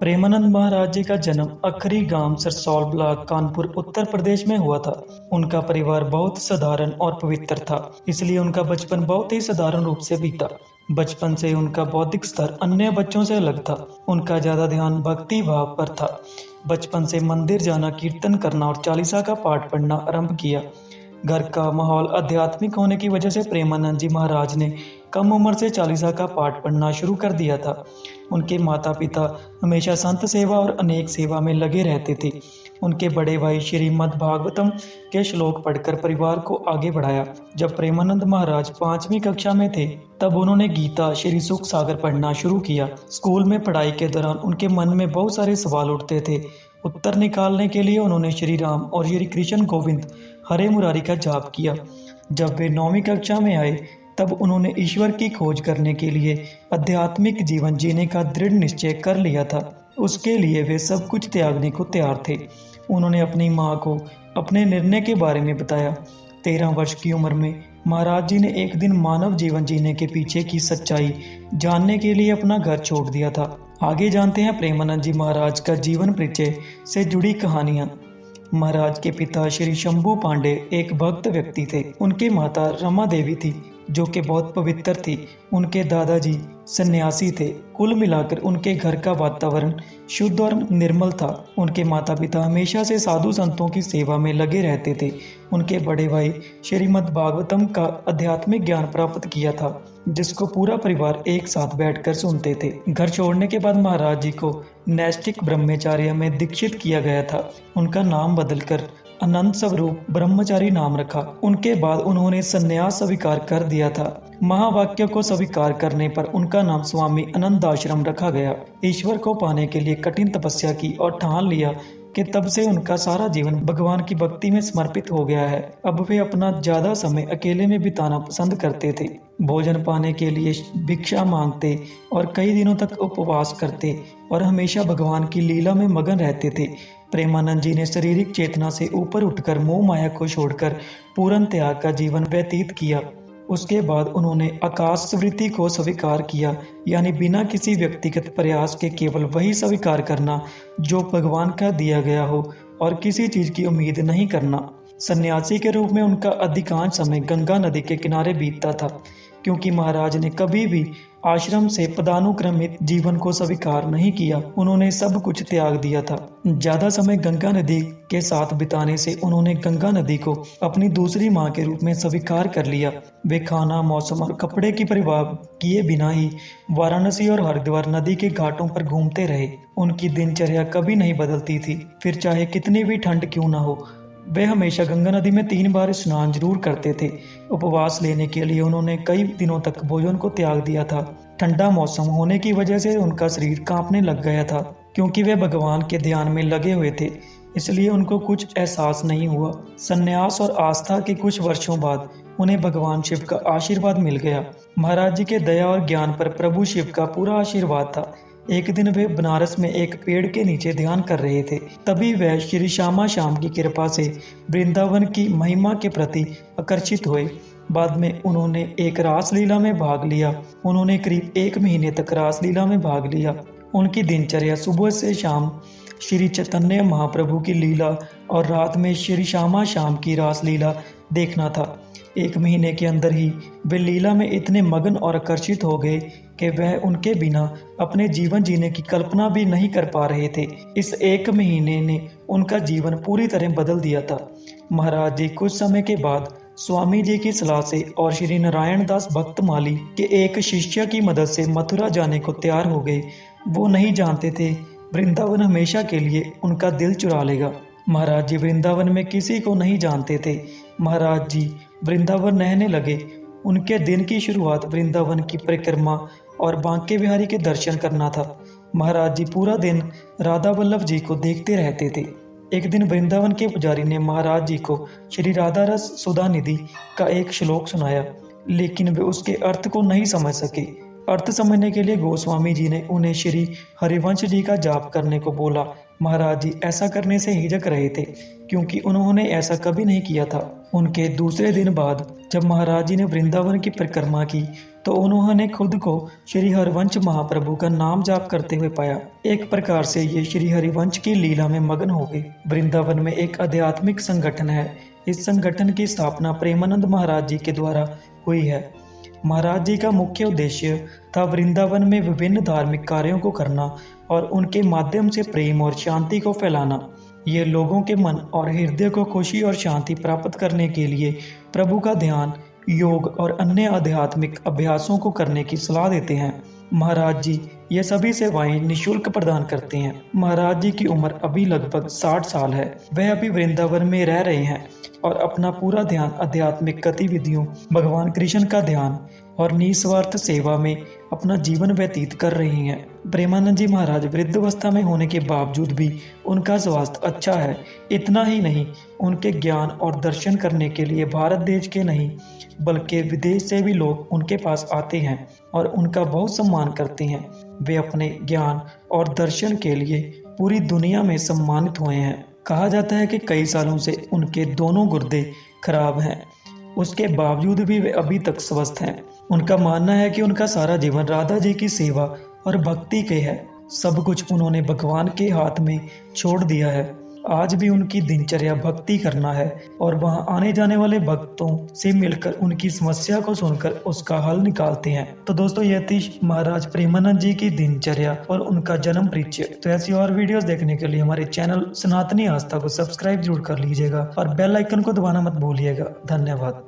प्रेमानंद महाराज जी का जन्म अखरी गांव सरसौल ब्लॉक कानपुर उत्तर प्रदेश में हुआ था। उनका परिवार बहुत साधारण और पवित्र था, इसलिए उनका बचपन बहुत ही साधारण रूप से बीता। बचपन से उनका बौद्धिक स्तर अन्य बच्चों से अलग था। उनका ज्यादा ध्यान भक्ति भाव पर था। बचपन से मंदिर जाना, कीर्तन करना और चालीसा का पाठ पढ़ना आरंभ किया। घर का माहौल आध्यात्मिक होने की वजह से प्रेमानंद जी महाराज ने कम उम्र से चालीसा का पाठ पढ़ना शुरू कर दिया था। उनके माता पिता हमेशा संत सेवा और अनेक सेवा में लगे रहते थे। उनके बड़े भाई श्रीमद् भागवतम के श्लोक पढ़कर परिवार को आगे बढ़ाया। जब प्रेमानंद महाराज 5वीं कक्षा में थे, तब उन्होंने गीता, श्री सुख सागर पढ़ना शुरू किया। स्कूल में पढ़ाई के दौरान उनके मन में बहुत सारे सवाल उठते थे। उत्तर निकालने के लिए उन्होंने श्री राम और श्री कृष्ण गोविंद हरे मुरारी का जाप किया। जब वे 9वीं कक्षा में आए, तब उन्होंने ईश्वर की खोज करने के लिए आध्यात्मिक जीवन जीने का दृढ़ निश्चय कर लिया था। उसके लिए वे सब कुछ त्यागने को तैयार थे। उन्होंने अपनी माँ को अपने निर्णय के बारे में बताया। 13 वर्ष की उम्र में महाराज जी ने एक दिन मानव जीवन जीने के पीछे की सच्चाई जानने के लिए अपना घर छोड़ दिया था। आगे जानते हैं प्रेमानंद जी महाराज का जीवन परिचय से जुड़ी कहानियां। महाराज के पिता श्री शंभू पांडे एक भक्त व्यक्ति थे। उनकी माता रमा देवी थी, जो कि बहुत पवित्र थी। उनके दादाजी सन्यासी थे। कुल मिलाकर उनके घर का वातावरण शुद्ध और निर्मल था। उनके माता पिता हमेशा से साधु संतों की सेवा में लगे रहते थे। उनके बड़े भाई श्रीमद् भागवतम का आध्यात्मिक ज्ञान प्राप्त किया था, जिसको पूरा परिवार एक साथ बैठकर सुनते थे। घर छोड़ने के बाद महाराज जी को नैष्ठिक ब्रह्मचार्य में दीक्षित किया गया था। उनका नाम बदलकर अनंत स्वरूप ब्रह्मचारी नाम रखा। उनके बाद उन्होंने संन्यास स्वीकार कर दिया था। महावाक्य को स्वीकार करने पर उनका नाम स्वामी आनंदाश्रम रखा गया। ईश्वर को पाने के लिए कठिन तपस्या की और ठान लिया कि तब से उनका सारा जीवन भगवान की भक्ति में समर्पित हो गया है। अब वे अपना ज्यादा समय अकेले में बिताना पसंद करते थे। भोजन पाने के लिए भिक्षा मांगते और कई दिनों तक उपवास करते और हमेशा भगवान की लीला में मगन रहते थे। प्रेमानंद जी ने शारीरिक चेतना से ऊपर उठकर मोह माया को छोड़कर पूर्ण त्याग का जीवन व्यतीत किया। उसके बाद उन्होंने आकाश स्मृति को स्वीकार किया, यानी बिना किसी व्यक्तिगत प्रयास के केवल वही स्वीकार करना जो भगवान का दिया गया हो और किसी चीज की उम्मीद नहीं करना। सन्यासी के रूप में उनका अधिकांश समय गंगा नदी के किनारे बीतता था, क्योंकि महाराज ने कभी भी आश्रम से पदानुक्रमित जीवन को स्वीकार नहीं किया। उन्होंने सब कुछ त्याग दिया था। ज्यादा समय गंगा नदी के साथ बिताने से उन्होंने गंगा नदी को अपनी दूसरी मां के रूप में स्वीकार कर लिया। वे खाना, मौसम और कपड़े की परवाह किए बिना ही वाराणसी और हरिद्वार नदी के घाटों पर घूमते रहे। उनकी दिनचर्या कभी नहीं बदलती थी, फिर चाहे कितनी भी ठंड क्यों ना हो। वे हमेशा गंगा नदी में 3 बार स्नान जरूर करते थे। उपवास लेने के लिए उन्होंने कई दिनों तक भोजन को त्याग दिया था। ठंडा मौसम होने की वजह से उनका शरीर कांपने लग गया था। क्योंकि वे भगवान के ध्यान में लगे हुए थे, इसलिए उनको कुछ एहसास नहीं हुआ। संन्यास और आस्था के कुछ वर्षों बाद उन्हें भगवान शिव का आशीर्वाद मिल गया। महाराज जी के दया और ज्ञान पर प्रभु शिव का पूरा आशीर्वाद था। एक दिन वे बनारस में एक पेड़ के नीचे ध्यान कर रहे थे। तभी वह श्री श्यामा श्याम की कृपा से वृंदावन की महिमा के प्रति आकर्षित हुए। बाद में उन्होंने एक रासलीला में भाग लिया। उन्होंने करीब 1 महीने तक रासलीला में भाग लिया। उनकी दिनचर्या सुबह से शाम श्री चैतन्य महाप्रभु की लीला और रात में श्री श्यामा श्याम की रासलीला देखना था। 1 महीने के अंदर ही वे लीला में इतने मगन और आकर्षित हो गए कि वह उनके बिना अपने जीवन जीने की कल्पना भी नहीं कर पा रहे थे। इस 1 महीने ने उनका जीवन पूरी तरह बदल दिया था। महाराज जी कुछ समय के बाद स्वामी जी की सलाह से और श्री नारायण दास भक्तमाली के एक शिष्य की मदद से मथुरा जाने को तैयार हो गए। वो नहीं जानते थे वृंदावन हमेशा के लिए उनका दिल चुरा लेगा। महाराज जी वृंदावन में किसी को नहीं जानते थे। महाराज जी वृंदावन रहने लगे। उनके दिन की शुरुआत वृंदावन की परिक्रमा और बांके बिहारी के दर्शन करना था। महाराज जी पूरा दिन राधा वल्लभ जी को देखते रहते थे। एक दिन वृंदावन के पुजारी ने महाराज जी को श्री राधा रस सुधा निधि का एक श्लोक सुनाया, लेकिन वे उसके अर्थ को नहीं समझ सके। अर्थ समझने के लिए गोस्वामी जी ने उन्हें श्री हरिवंश जी का जाप करने को बोला। महाराज जी ऐसा करने से हिचक रहे थे, क्योंकि उन्होंने ऐसा कभी नहीं किया था। उनके दूसरे दिन बाद जब महाराज जी ने वृंदावन की परिक्रमा की, तो उन्होंने खुद को श्री हरिवंश महाप्रभु का नाम जाप करते हुए पाया। एक प्रकार से ये श्री हरिवंश की लीला में मगन हो गए। वृंदावन में एक आध्यात्मिक संगठन है। इस संगठन की स्थापना प्रेमानंद महाराज जी के द्वारा हुई है। महाराज जी का मुख्य उद्देश्य था वृंदावन में विभिन्न धार्मिक कार्यों को करना और उनके माध्यम से प्रेम और शांति को फैलाना। ये लोगों के मन और हृदय को खुशी और शांति प्राप्त करने के लिए प्रभु का ध्यान, योग और अन्य आध्यात्मिक अभ्यासों को करने की सलाह देते हैं। महाराज जी ये सभी सेवाएं निशुल्क प्रदान करते हैं। महाराज जी की उम्र अभी लगभग 60 साल है। वह अभी वृंदावन में रह रहे हैं और अपना पूरा ध्यान आध्यात्मिक गतिविधियों, भगवान कृष्ण का ध्यान और निस्वार्थ सेवा में अपना जीवन व्यतीत कर रही हैं। प्रेमानंद जी महाराज वृद्धावस्था में होने के बावजूद भी उनका स्वास्थ्य अच्छा है। इतना ही नहीं, उनके ज्ञान और दर्शन करने के लिए भारत देश के नहीं बल्कि विदेश से भी लोग उनके पास आते हैं और उनका बहुत सम्मान करते हैं। वे अपने ज्ञान और दर्शन के लिए पूरी दुनिया में सम्मानित हुए हैं। कहा जाता है कि कई सालों से उनके दोनों गुर्दे खराब हैं, उसके बावजूद भी वे अभी तक स्वस्थ हैं। उनका मानना है कि उनका सारा जीवन राधा जी की सेवा और भक्ति के है। सब कुछ उन्होंने भगवान के हाथ में छोड़ दिया है। आज भी उनकी दिनचर्या भक्ति करना है और वहां आने जाने वाले भक्तों से मिलकर उनकी समस्या को सुनकर उसका हल निकालते हैं। तो दोस्तों ये थी महाराज प्रेमानंद जी की दिनचर्या और उनका जन्म परिचय। तो ऐसी और वीडियोस देखने के लिए हमारे चैनल सनातनी आस्था को सब्सक्राइब जरूर कर लीजिएगा और बेल आइकन को दबाना मत भूलिएगा। धन्यवाद।